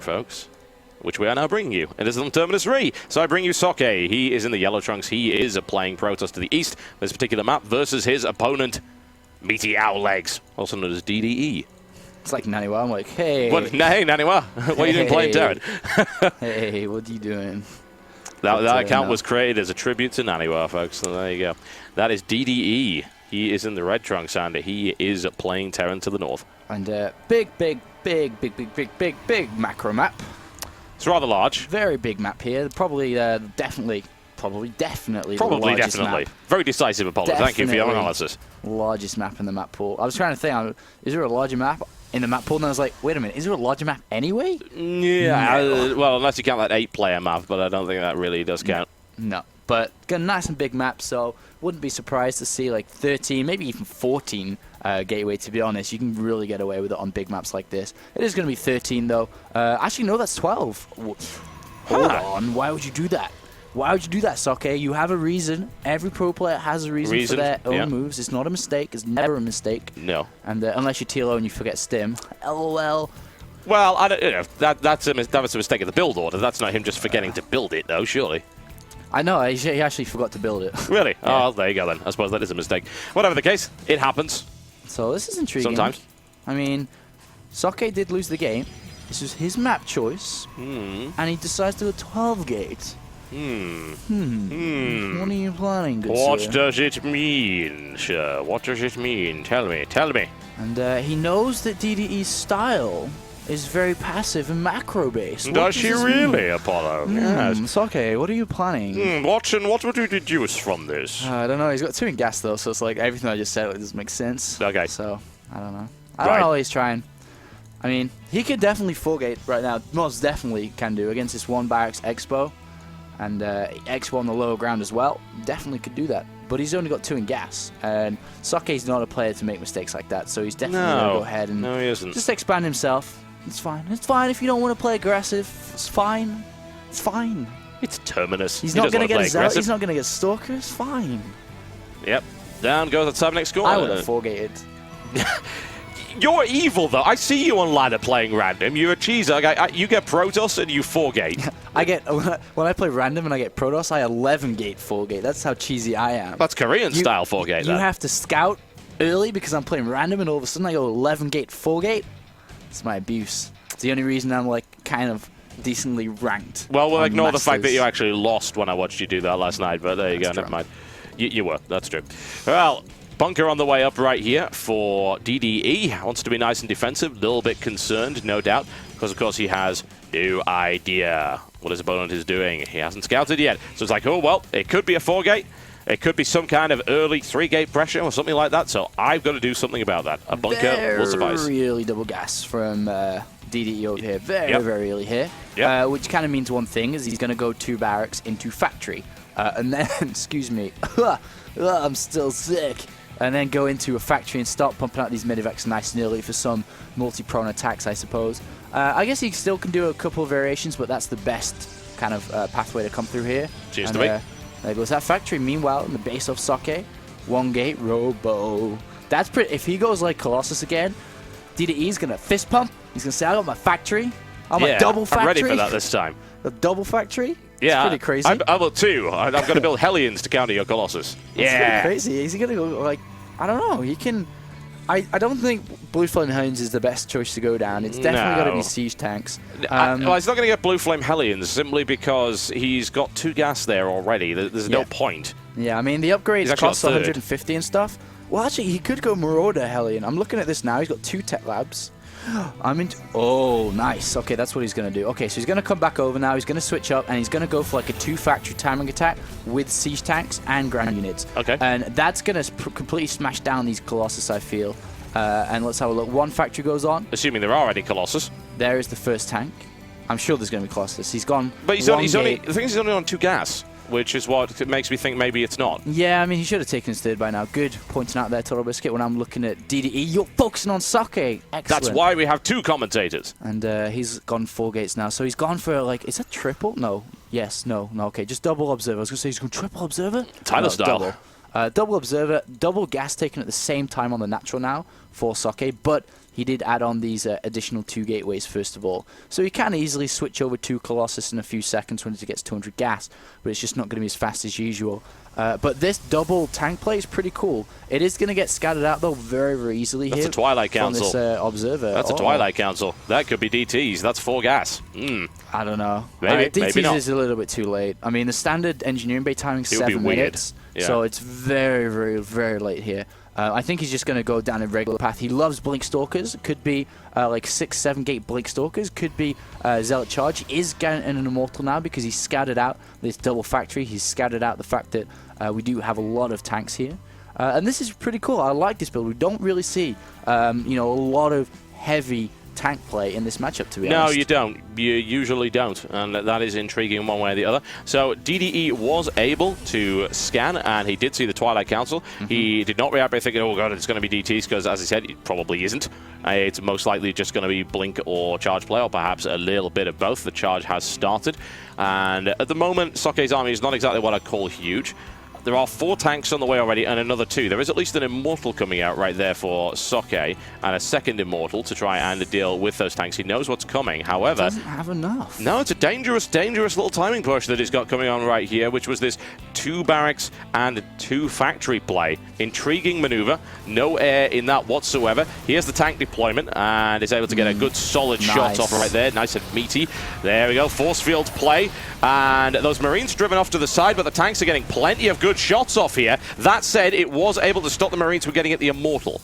folks, which we are now bringing you. It is on Terminus Re. So I bring you Socke. He is in the yellow trunks. He is playing Protoss to the east. This particular map versus his opponent, Meaty Owl Legs, also known as DDE. It's like Naniwa. I'm like, hey. What? Hey, Naniwa. What are you doing playing Terran? Hey, what are you doing? That account was created as a tribute to Naniwa, folks. So there you go. That is DDE. He is in the red trunks, and he is playing Terran to the north. And big macro map. It's rather large. Very big map here. Probably definitely the largest map. Very decisive opponent. Thank you for your analysis. Largest map in the map pool. I was trying to think, is there a larger map in the map pool? And I was like, wait a minute, is there a larger map anyway? Yeah, No. well, unless you count that 8-player map, but I don't think that really does count. No, but got a nice and big map, so wouldn't be surprised to see like 13, maybe even 14 gateway, to be honest. You can really get away with it on big maps like this. It is going to be 13, though. Actually, no, that's 12. Hold on, why would you do that? Why would you do that, Socke? You have a reason. Every pro player has a reason for their own moves. It's not a mistake. It's never a mistake. No. And unless you're TLO and you forget Stim. LOL. Well, I don't, that was a mistake of the build order. That's not him just forgetting to build it, though, surely. I know. He actually forgot to build it. Really? Yeah. Oh, there you go, then. I suppose that is a mistake. Whatever the case, it happens. So this is intriguing. Sometimes. I mean, Socke did lose the game. This was his map choice. And he decides to go 12 gate. What are you planning, good What sir? does it mean, sir? What does it mean? Tell me, tell me. And he knows that DDE's style is very passive and macro-based. Does she really, Apollo? Yes. Socke, what are you planning? What would you deduce from this? I don't know. He's got 2 in gas, though, so it's like everything I just said doesn't make sense. Okay. So, I don't know. I don't know what he's trying. I mean, he could definitely full gate right now. Most definitely can do against this 1 barracks Expo. And Expo on the lower ground as well. Definitely could do that. But he's only got 2 in gas. And Socke's not a player to make mistakes like that. So he's definitely going to go ahead and he isn't. just expand himself. It's fine. It's fine if you don't want to play aggressive. It's fine. It's fine. It's Terminus. He's not going to get Zealot. He's not going to get Stalker. It's fine. Yep. Down goes that 7x score. I would have 4-gated. You're evil, though. I see you on ladder playing random. You're a cheeser. You get Protoss and you 4-gate. I get when I play random and I get Protoss, I 11-gate 4-gate. That's how cheesy I am. That's Korean-style 4-gate, You have to scout early because I'm playing random, and all of a sudden I go 11-gate 4-gate. It's my abuse. It's the only reason I'm like kind of decently ranked. Well, we'll ignore the fact that you actually lost when I watched you do that last night, but there you go. Never mind. You were. That's true. Well, bunker on the way up right here for DDE. Wants to be nice and defensive. A little bit concerned, no doubt, because, of course, he has no idea what his opponent is doing. He hasn't scouted yet. So it's like, oh, well, it could be a 4-gate. It could be some kind of early 3-gate pressure or something like that. So I've got to do something about that. A bunker will suffice. Very early double gas from DDE over here. Very early here. Yep. Which kind of means one thing, is he's going to go 2 barracks into factory. And then, excuse me, I'm still sick. And then go into a factory and start pumping out these medivacs nice and early for some multi-prone attacks, I suppose. I guess he still can do a couple of variations, but that's the best kind of pathway to come through here. Cheers to me. There goes that factory. Meanwhile, in the base of Socke, 1-gate Robo. That's pretty. If he goes like Colossus again, DDE's going to fist pump. He's going to say, I got my factory. I got my double factory. I'm ready for that this time. A double factory? Yeah, it's pretty crazy. I will too. I've got to build Hellions to counter your Colossus. It's pretty crazy. Is he going to go like, I don't know. He can. I don't think Blue Flame Hellions is the best choice to go down. It's definitely got to be siege tanks. Well, he's not going to get Blue Flame Hellions simply because he's got 2 gas there already. There's no point. Yeah, I mean, the upgrades cost 150 and stuff. Well, actually, he could go Marauder Hellion. I'm looking at this now. He's got 2 tech labs. Oh, nice. Okay, that's what he's going to do. Okay, so he's going to come back over now. He's going to switch up, and he's going to go for like a 2-factory timing attack with siege tanks and ground units. Okay. And that's going to completely smash down these Colossus, I feel. And let's have a look. 1 factory goes on. Assuming there are any Colossus. There is the first tank. I'm sure there's going to be Colossus. He's gone. But he's only. The thing is, he's only on 2 gas, which is what makes me think maybe it's not. Yeah, I mean, he should have taken his 3rd by now. Good pointing out there, TotalBiscuit, when I'm looking at DDE. You're focusing on Socke. Excellent. That's why we have 2 commentators. And he's gone 4 gates now. So he's gone for, like, is that triple? No. Yes, no, okay. Just double observer. I was going to say he's going triple observer. Tyler style. Double observer, double gas taken at the same time on the natural now for Socke, but he did add on these additional 2 gateways first of all. So he can easily switch over to Colossus in a few seconds when he gets 200 gas, but it's just not going to be as fast as usual. But this double tank play is pretty cool. It is going to get scattered out though very, very easily here. That's a Twilight Council. From this observer. That's a Twilight Council. That could be DTs. That's 4 gas. I don't know. Maybe, DTs maybe not. is a little bit too late. I mean, the standard engineering bay timing is 7 minutes. Yeah. So it's very, very, very late here. I think he's just going to go down a regular path. He loves Blink Stalkers. It could be like 6, 7 gate Blink Stalkers. Could be Zealot Charge. He is getting an Immortal now because he's scattered out this double factory. He's scattered out the fact that we do have a lot of tanks here. And this is pretty cool. I like this build. We don't really see a lot of heavy tank play in this matchup, to be honest. No, you don't. You usually don't, and that is intriguing one way or the other. So DDE was able to scan, and he did see the Twilight Council. He did not react by thinking, oh god, it's going to be DTs, because as he said, it probably isn't. It's most likely just going to be Blink or Charge play, or perhaps a little bit of both. The Charge has started, and at the moment, Socke's army is not exactly what I'd call huge. There are 4 tanks on the way already and another 2. There is at least an Immortal coming out right there for Socke and a second Immortal to try and deal with those tanks. He knows what's coming. However, doesn't have enough. No, it's a dangerous, dangerous little timing push that he's got coming on right here, which was this 2 barracks and 2 factory play. Intriguing maneuver. No air in that whatsoever. Here's the tank deployment and is able to get a good solid shot off right there. Nice and meaty. There we go. Force field play. And those Marines driven off to the side, but the tanks are getting plenty of good shots off here. That said, it was able to stop the Marines from getting at the Immortal.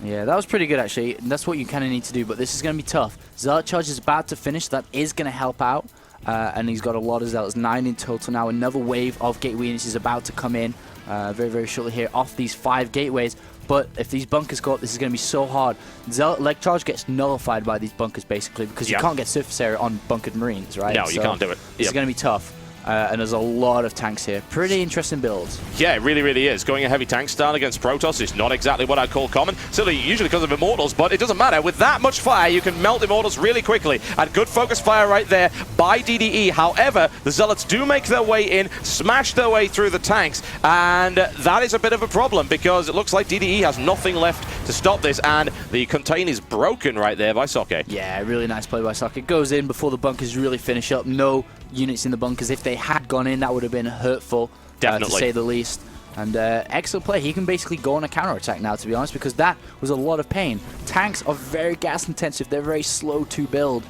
Yeah, that was pretty good actually. That's what you kind of need to do, but this is going to be tough. Zealot Charge is about to finish. That is going to help out. And he's got a lot of Zealots, 9 in total now. Another wave of gateway units is about to come in very, very shortly here off these 5 gateways. But if these bunkers go up, this is going to be so hard. Zealot Leg Charge gets nullified by these bunkers basically because you can't get surface area on bunkered Marines, right? No, you can't do it. It's going to be tough. And there's a lot of tanks here. Pretty interesting builds. Yeah, it really, really is. Going a heavy tank style against Protoss is not exactly what I'd call common. Certainly, usually because of Immortals, but it doesn't matter. With that much fire, you can melt Immortals really quickly. And good focus fire right there by DDE. However, the Zealots do make their way in, smash their way through the tanks, and that is a bit of a problem because it looks like DDE has nothing left to stop this, and the contain is broken right there by Socke. Yeah, really nice play by Socke. It goes in before the bunkers really finish up. No units in the bunkers. If they had gone in, that would have been hurtful, to say the least. And excellent play. He can basically go on a counter-attack now, to be honest, because that was a lot of pain. Tanks are very gas-intensive. They're very slow to build.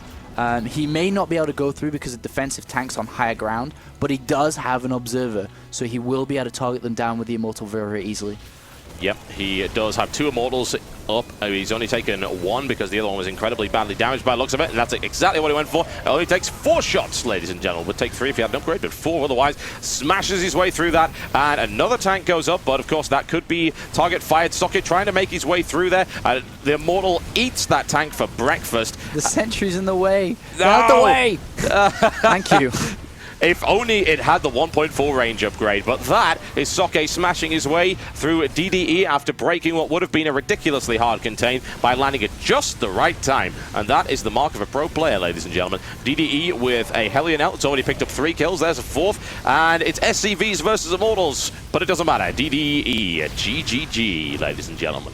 He may not be able to go through because of defensive tanks on higher ground, but he does have an observer, so he will be able to target them down with the Immortal very, very easily. Yep, he does have 2 Immortals up. He's only taken 1 because the other one was incredibly badly damaged by the looks of it, and that's exactly what he went for. It only takes 4 shots, ladies and gentlemen. Would take 3 if he had an upgrade, but 4 otherwise. Smashes his way through that, and another tank goes up, but of course that could be target fired. Socke trying to make his way through there. The Immortal eats that tank for breakfast. The sentry's in the way. No! Out the way! Thank you. If only it had the 1.4 range upgrade, but that is Socke smashing his way through DDE after breaking what would have been a ridiculously hard contain by landing at just the right time. And that is the mark of a pro player, ladies and gentlemen. DDE with a Hellion out. It's already picked up 3 kills. There's a 4th. And it's SCVs versus Immortals. But it doesn't matter. DDE, GGG, ladies and gentlemen.